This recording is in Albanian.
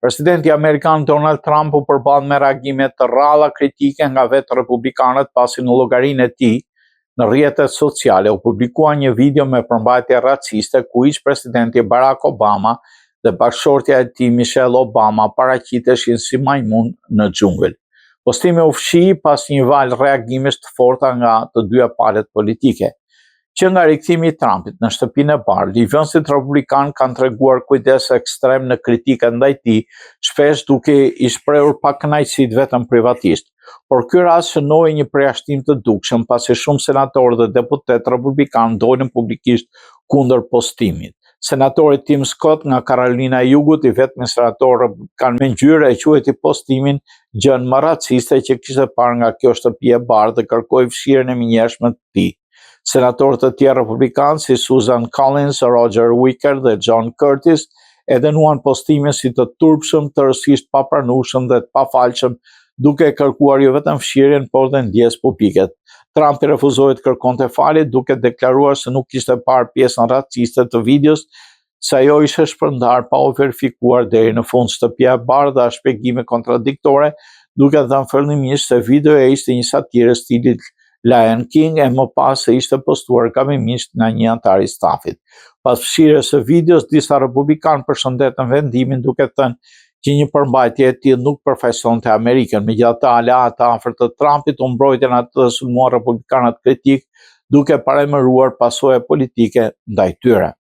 Presidenti Amerikan Donald Trump u përball me reagime të rralla kritike nga vetë republikanët pasi në llogarinë e tij në rrjetet sociale u publikua një video me përmbajtje raciste ku ish presidenti Barack Obama dhe bashkëshortja e tij Michelle Obama paraqiteshin si majmun në xhungël. Postimi u fshi pas një val reagimesh të forta nga të dyja palët politike. Që nga rikthimi i Trumpit në shtëpinë e Bardh, livionësit republikan kanë treguar kujdes ekstrem në kritikën ndaj tij, shpesh duke i shprehur pakënaqësitë vetëm privatisht. Por ky rast shënoi një përjashtim të dukshëm pasi shumë senatorë dhe deputetë republikanë dolën publikisht kundër postimit. Senatori Tim Scott nga Carolina e Jugut, i vetmi senator republikan me ngjyrë, e quajti postimin gjën më raciste që kishte parë nga kjo shtëpi e Bardh dhe kërkoi fshirjen e menjëhershme të tij. Senatorë të tjerë republikanë si Susan Collins, Roger Wicker dhe John Curtis e dënuan postimin si të turpshëm, tërësisht papranueshëm dhe të pafalshëm, duke kërkuar jo vetëm fshirjen, por dhe ndjesë publike. Trump refuzoi të kërkonte falje duke deklaruar se nuk kishte parë pjesën raciste të videos, se ajo ishte shpërndar pa u verifikuar deri në fund. Shtëpia e Bardh dha shpjegime kontradiktore, duke thënë fillimisht se videoja ishte një satirë stilit Lion King e më pas se ishte postuar gabimisht nga një antar i stafit. Pas fshirjes së videos, disa republikanë përshëndetën vendimin duke thënë që një përmbajtje e tillë nuk përfaqësonte Amerikën. Megjithatë, aleatë afër të Trumpit u mbrojtën atë të sulmuar republikanët kritik, duke paremëruar pasoja politike ndaj tyre.